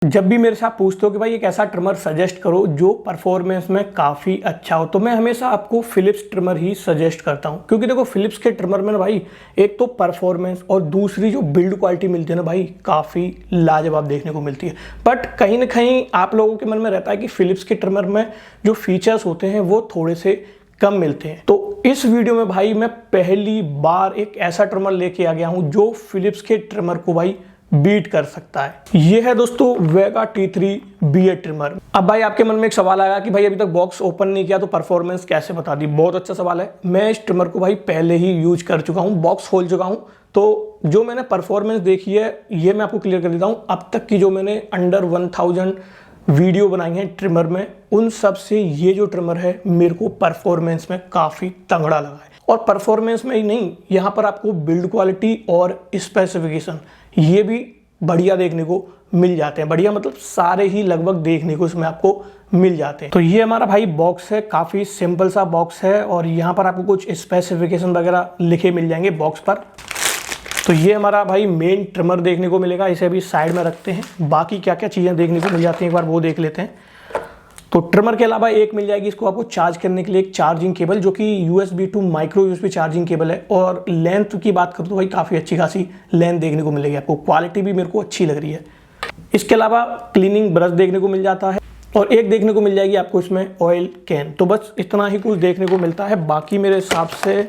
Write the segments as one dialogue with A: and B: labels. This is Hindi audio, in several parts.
A: जब भी मेरे से आप पूछते हो कि भाई एक ऐसा ट्रिमर सजेस्ट करो जो परफॉर्मेंस में काफ़ी अच्छा हो, तो मैं हमेशा आपको फिलिप्स ट्रिमर ही सजेस्ट करता हूं। क्योंकि देखो फिलिप्स के ट्रिमर में ना भाई एक तो परफॉर्मेंस और दूसरी जो बिल्ड क्वालिटी मिलती है ना भाई, काफ़ी लाजवाब देखने को मिलती है। बट कहीं ना कहीं आप लोगों के मन में रहता है कि फिलिप्स के ट्रिमर में जो फीचर्स होते हैं वो थोड़े से कम मिलते हैं। तो इस वीडियो में भाई मैं पहली बार एक ऐसा ट्रिमर लेके आ गया हूं जो फिलिप्स के ट्रिमर को भाई बीट कर सकता है। ये है दोस्तों वेगा T3 B8 ट्रिमर। अब भाई आपके मन में एक सवाल आया कि भाई अभी तक बॉक्स ओपन नहीं किया तो परफॉर्मेंस कैसे बता दी। बहुत अच्छा सवाल है। मैं इस ट्रिमर को भाई पहले ही यूज कर चुका हूं, बॉक्स खोल चुका हूं, तो जो मैंने परफॉर्मेंस देखी है ये मैं आपको क्लियर कर देता हूं। अब तक की जो मैंने अंडर 1000 वीडियो बनाई है ट्रिमर में, उन सब से ये जो ट्रिमर है मेरे को परफॉर्मेंस में काफ़ी तगड़ा लगा है। और परफॉर्मेंस में ही नहीं, यहाँ पर आपको बिल्ड क्वालिटी और स्पेसिफिकेशन ये भी बढ़िया देखने को मिल जाते हैं। बढ़िया मतलब सारे ही लगभग देखने को इसमें आपको मिल जाते हैं। तो ये हमारा भाई बॉक्स है, काफ़ी सिंपल सा बॉक्स है और यहाँ पर आपको कुछ स्पेसिफिकेशन वगैरह लिखे मिल जाएंगे बॉक्स पर। तो ये हमारा भाई मेन ट्रिमर देखने को मिलेगा। इसे अभी साइड में रखते हैं, बाकी क्या क्या चीज़ें देखने को मिल जाती हैं एक बार वो देख लेते हैं। तो ट्रिमर के अलावा एक मिल जाएगी इसको आपको चार्ज करने के लिए एक चार्जिंग केबल, जो कि USB to micro USB charging cable है। और लेंथ की बात करूँ तो भाई काफ़ी अच्छी खासी लेंथ देखने को मिलेगी आपको, क्वालिटी भी मेरे को अच्छी लग रही है। इसके अलावा क्लीनिंग ब्रश देखने को मिल जाता है और एक देखने को मिल जाएगी आपको इसमें ऑयल कैन। तो बस इतना ही कुछ देखने को मिलता है। बाकी मेरे हिसाब से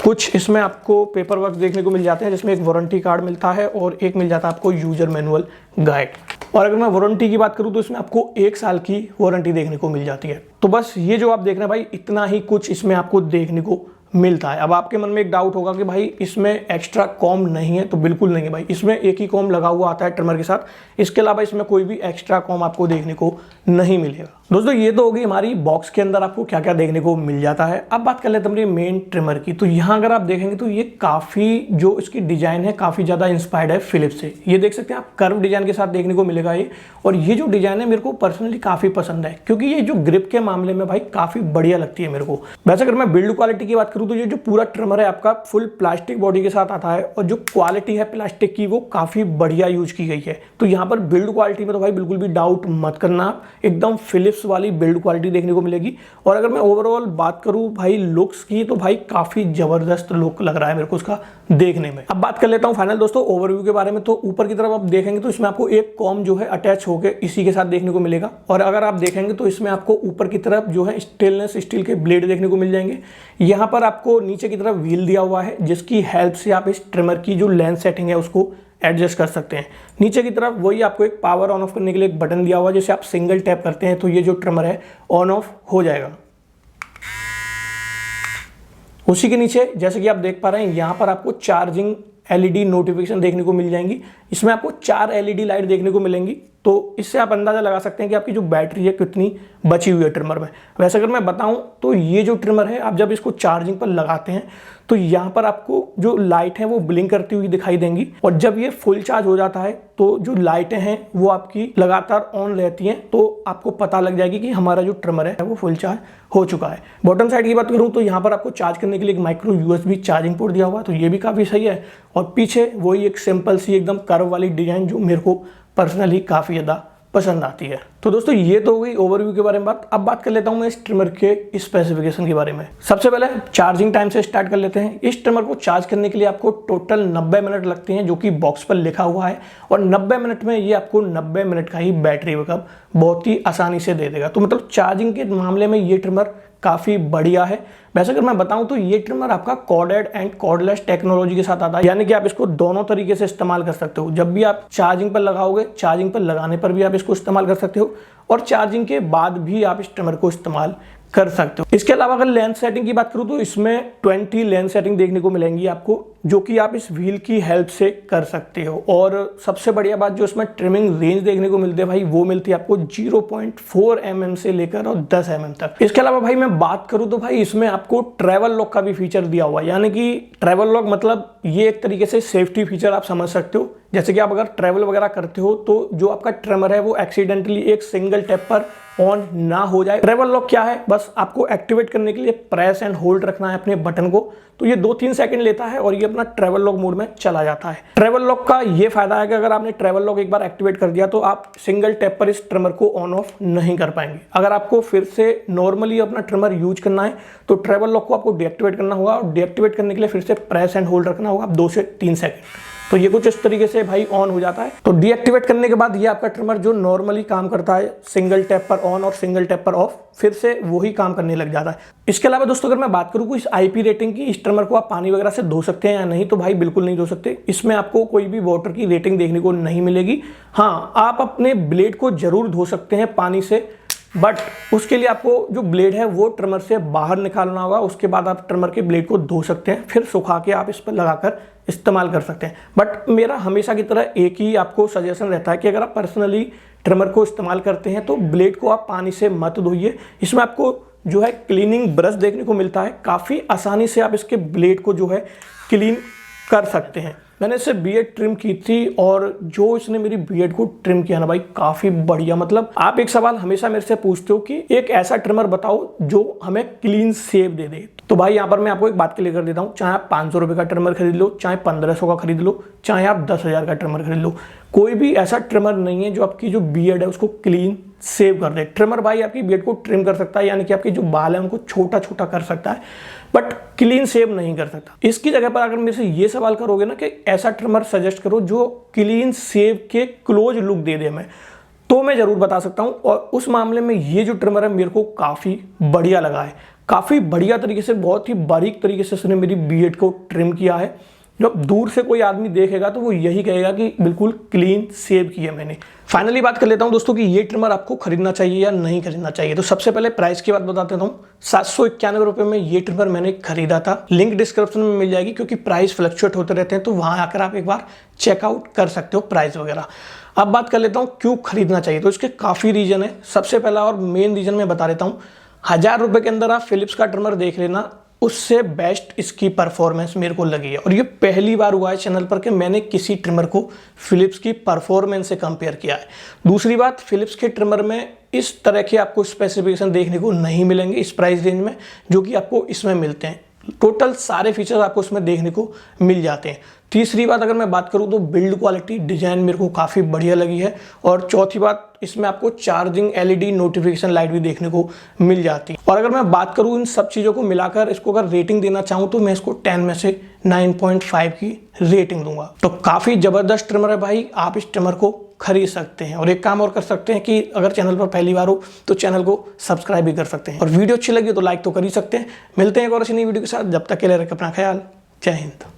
A: कुछ इसमें आपको पेपर वर्क देखने को मिल जाते हैं, जिसमें एक वारंटी कार्ड मिलता है और एक मिल जाता है आपको यूजर मैनुअल गाइड। और अगर मैं वारंटी की बात करूं तो इसमें आपको 1 साल की वारंटी देखने को मिल जाती है। तो बस ये जो आप देख रहे हैं भाई, इतना ही कुछ इसमें आपको देखने को मिलता है। अब आपके मन में एक डाउट होगा कि भाई इसमें एक्स्ट्रा कॉम नहीं है, तो बिल्कुल नहीं है भाई, इसमें एक ही कॉम लगा हुआ आता है ट्रिमर के साथ। इसके अलावा इसमें कोई भी एक्स्ट्रा कॉम आपको देखने को नहीं मिलेगा। दोस्तों ये तो होगी हमारी बॉक्स के अंदर आपको क्या क्या देखने को मिल जाता है। अब बात कर लेते हैं अपने मेन ट्रिमर की। तो यहाँ अगर आप देखेंगे तो ये काफ़ी जो इसकी डिजाइन है काफ़ी ज़्यादा इंस्पायर्ड है फिलिप्स से। ये देख सकते हैं आप, कर्व डिजाइन के साथ देखने को मिलेगा ये। और ये जो डिजाइन है मेरे को पर्सनली काफ़ी पसंद है, क्योंकि ये जो ग्रिप के मामले में भाई काफ़ी बढ़िया लगती है मेरे को। वैसे अगर मैं बिल्ड क्वालिटी की बात करूँ तो ये जो पूरा ट्रिमर है आपका फुल प्लास्टिक बॉडी के साथ आता है और जो क्वालिटी है प्लास्टिक की वो काफ़ी बढ़िया यूज की गई है। तो यहाँ पर बिल्ड क्वालिटी में तो भाई बिल्कुल भी डाउट मत करना, एकदम फिलिप्स वाली बिल्ड क्वालिटी देखने को मिलेगी। और अगर मैं ओवरऑल बात करूं भाई लुक्स की, तो भाई काफी जबरदस्त लुक लग रहा है मेरे को उसका देखने में। अब बात कर लेता हूं फाइनल दोस्तों ओवरव्यू के बारे में। तो ऊपर की तरफ आप देखेंगे तो इसमें आपको एक कॉम जो है अटैच होकर इसी के साथ देखने को मिलेगा। और अगर आप देखेंगे तो इसमें आपको ऊपर की तरफ जो है स्टेनलेस स्टील के ब्लेड देखने को मिल जाएंगे। यहाँ पर आपको नीचे की तरफ व्हील दिया हुआ है, जिसकी हेल्प से आप इस ट्रिमर की जो लेंथ सेटिंग है उसको एडजस्ट कर सकते हैं। नीचे की तरफ वही आपको एक पावर ऑन ऑफ करने के लिए एक बटन दिया हुआ है, जैसे आप सिंगल टैप करते हैं तो ये जो ट्रिमर है ऑन ऑफ हो जाएगा। उसी के नीचे जैसे कि आप देख पा रहे हैं यहाँ पर आपको चार्जिंग LED नोटिफिकेशन देखने को मिल जाएंगी। इसमें आपको 4 LED लाइट देखने को मिलेंगी। तो इससे आप अंदाजा लगा सकते हैं कि आपकी जो बैटरी है कितनी बची हुई है ट्रिमर में। वैसे अगर मैं बताऊं तो ये जो ट्रिमर है आप जब इसको चार्जिंग पर लगाते हैं तो यहाँ पर आपको जो लाइट है वो ब्लिंक करती हुई दिखाई देंगी। और जब ये फुल चार्ज हो जाता है तो जो लाइटें हैं वो आपकी लगातार ऑन रहती हैं, तो आपको पता लग जाएगी कि हमारा जो ट्रिमर है वो फुल चार्ज हो चुका है। बॉटम साइड की बात करूँ तो यहाँ पर आपको चार्ज करने के लिए एक माइक्रो USB चार्जिंग पोर्ट दिया हुआ है, तो ये भी काफ़ी सही है। और पीछे वही एक सिंपल सी एकदम कर्व वाली डिजाइन जो मेरे को पर्सनली काफ़ी ज़्यादा पसंद आती है। तो दोस्तों ये तो हो गई ओवरव्यू के बारे में बात। अब बात कर लेता हूं मैं इस ट्रिमर के स्पेसिफिकेशन के बारे में। सबसे पहले चार्जिंग टाइम से स्टार्ट कर लेते हैं। इस ट्रिमर को चार्ज करने के लिए आपको टोटल 90 मिनट लगते हैं, जो कि बॉक्स पर लिखा हुआ है। और 90 मिनट में ये आपको 90 मिनट का ही बैटरी बैकअप बहुत ही आसानी से दे देगा। तो मतलब चार्जिंग के मामले में ये ट्रिमर काफ़ी बढ़िया है। वैसे अगर मैं बताऊं तो ये ट्रिमर आपका कॉर्डेड एंड कॉर्डलेस टेक्नोलॉजी के साथ आता है, यानी कि आप इसको दोनों तरीके से इस्तेमाल कर सकते हो। जब भी आप चार्जिंग पर लगाओगे, चार्जिंग पर लगाने पर भी आप इसको इस्तेमाल कर सकते हो और चार्जिंग के बाद भी आप इस ट्रिमर को इस्तेमाल कर सकते हो। इसके अलावा अगर लेंथ सेटिंग की बात करूं तो इसमें 20 लेंथ सेटिंग देखने को मिलेंगी आपको, जो कि आप इस व्हील की हेल्प से कर सकते हो। और सबसे बढ़िया बात जो इसमें ट्रिमिंग रेंज देखने को मिलती है भाई, वो मिलती है आपको 0.4 mm से लेकर और 10 mm तक। इसके अलावा भाई मैं बात करूं तो भाई इसमें आपको ट्रैवल लॉक का भी फीचर दिया हुआ है, यानी कि ट्रैवल लॉक मतलब ये एक तरीके से सेफ्टी फीचर आप समझ सकते हो। जैसे कि आप अगर ट्रैवल वगैरह करते हो तो जो आपका ट्रिमर है वो एक्सीडेंटली एक सिंगल टैप पर ऑन ना हो जाए। ट्रैवल लॉक क्या है, बस आपको एक्टिवेट करने के लिए प्रेस एंड होल्ड रखना है अपने बटन को। तो ये 2-3 सेकंड लेता है और ये अपना अपना ट्रैवल लॉक मोड में चला जाता है। ट्रैवल लॉक का ये फायदा है कि अगर आपने ट्रैवल लॉक एक बार एक्टिवेट कर दिया तो आप सिंगल टैप पर इस ट्रिमर को ऑन ऑफ नहीं कर पाएंगे। अगर आपको फिर से नॉर्मली अपना ट्रिमर यूज करना है तो ट्रैवल लॉक को आपको डीएक्टिवेट करना होगा, और डीएक्टिवेट करने के लिए फिर से प्रेस एंड होल्ड रखना होगा 2 से 3 सेकंड। तो ये कुछ इस तरीके से भाई ऑन हो जाता है। तो डीएक्टिवेट करने के बाद ये आपका ट्रिमर जो नॉर्मली काम करता है सिंगल टैप पर ऑन और सिंगल टैप पर ऑफ, फिर से वही काम करने लग जाता है। इसके अलावा दोस्तों अगर मैं बात करूँ इस आईपी रेटिंग की, इस ट्रिमर को आप पानी वगैरह से धो सकते हैं या नहीं, तो भाई बिल्कुल नहीं धो सकते। इसमें आपको कोई भी वाटर की रेटिंग देखने को नहीं मिलेगी। हाँ, आप अपने ब्लेड को जरूर धो सकते हैं पानी से, बट उसके लिए आपको जो ब्लेड है वो ट्रिमर से बाहर निकालना होगा। उसके बाद आप ट्रिमर के ब्लेड को धो सकते हैं, फिर सुखा के आप इस पर लगाकर इस्तेमाल कर सकते हैं। बट मेरा हमेशा की तरह एक ही आपको सजेशन रहता है कि अगर आप पर्सनली ट्रिमर को इस्तेमाल करते हैं तो ब्लेड को आप पानी से मत धोइए। इसमें आपको जो है क्लीनिंग ब्रश देखने को मिलता है, काफ़ी आसानी से आप इसके ब्लेड को जो है क्लीन कर सकते हैं। मैंने इससे बियर्ड ट्रिम की थी और जो इसने मेरी बियर्ड को ट्रिम किया ना भाई, काफ़ी बढ़िया। मतलब आप एक सवाल हमेशा मेरे से पूछते हो कि एक ऐसा ट्रिमर बताओ जो हमें क्लीन शेव दे दे। तो भाई यहाँ पर मैं आपको एक बात क्लियर कर देता हूँ, चाहे आप 500 रुपये का ट्रिमर खरीद लो, चाहे 1500 का खरीद लो, चाहे आप 10,000 का ट्रिमर खरीद लो, कोई भी ऐसा ट्रिमर नहीं है जो आपकी जो बियर्ड है उसको क्लीन सेव कर दे। ट्रिमर भाई आपकी बियर्ड को ट्रिम कर सकता है, यानी कि आपके जो बाल है उनको छोटा छोटा कर सकता है, बट क्लीन सेव नहीं कर सकता। इसकी जगह पर अगर मेरे से ये सवाल करोगे ना कि ऐसा ट्रिमर सजेस्ट करो जो क्लीन सेव के क्लोज लुक दे दे हमें, तो मैं जरूर बता सकता हूँ। और उस मामले में ये जो ट्रिमर है मेरे को काफ़ी बढ़िया लगा है। काफ़ी बढ़िया तरीके से, बहुत ही बारीक तरीके से उसने मेरी बियर्ड को ट्रिम किया है। जब दूर से कोई आदमी देखेगा तो वो यही कहेगा कि बिल्कुल क्लीन सेव किया मैंने। फाइनली बात कर लेता हूं दोस्तों कि ये ट्रिमर आपको खरीदना चाहिए या नहीं खरीदना चाहिए। तो सबसे पहले प्राइस की बात बता देता हूँ। 791 रुपये में ये ट्रिमर मैंने खरीदा था। लिंक डिस्क्रिप्शन में मिल जाएगी, क्योंकि प्राइस फ्लक्चुएट होते रहते हैं, तो वहां आकर आप एक बार चेकआउट कर सकते हो प्राइस वगैरह। अब बात कर लेता हूँ क्यों खरीदना चाहिए। तो इसके काफ़ी रीजन है। सबसे पहला और मेन रीजन मैं बता देता हूँ, 1000 रुपये के अंदर आप फिलिप्स का ट्रिमर देख लेना, उससे बेस्ट इसकी परफॉर्मेंस मेरे को लगी है। और ये पहली बार हुआ है चैनल पर कि मैंने किसी ट्रिमर को फिलिप्स की परफॉर्मेंस से कंपेयर किया है। दूसरी बात, फिलिप्स के ट्रिमर में इस तरह के आपको स्पेसिफिकेशन देखने को नहीं मिलेंगे इस प्राइस रेंज में, जो कि आपको इसमें मिलते हैं। टोटल सारे फीचर्स आपको इसमें देखने को मिल जाते हैं। तीसरी बात अगर मैं बात करूं तो बिल्ड क्वालिटी, डिजाइन मेरे को काफ़ी बढ़िया लगी है। और चौथी बात, इसमें आपको चार्जिंग एलईडी नोटिफिकेशन लाइट भी देखने को मिल जाती है। और अगर मैं बात करूं इन सब चीज़ों को मिलाकर इसको अगर रेटिंग देना चाहूँ तो मैं इसको 10 में से 9.5 की रेटिंग दूंगा। तो काफ़ी ज़बरदस्त ट्रिमर है भाई, आप इस ट्रिमर को खरीद सकते हैं। और एक काम और कर सकते हैं कि अगर चैनल पर पहली बार हो तो चैनल को सब्सक्राइब भी कर सकते हैं, और वीडियो अच्छी लगी तो लाइक तो कर ही सकते हैं। मिलते हैं एक और अच्छी नई वीडियो के साथ, जब तक के लिए रखें अपना ख्याल। जय हिंद।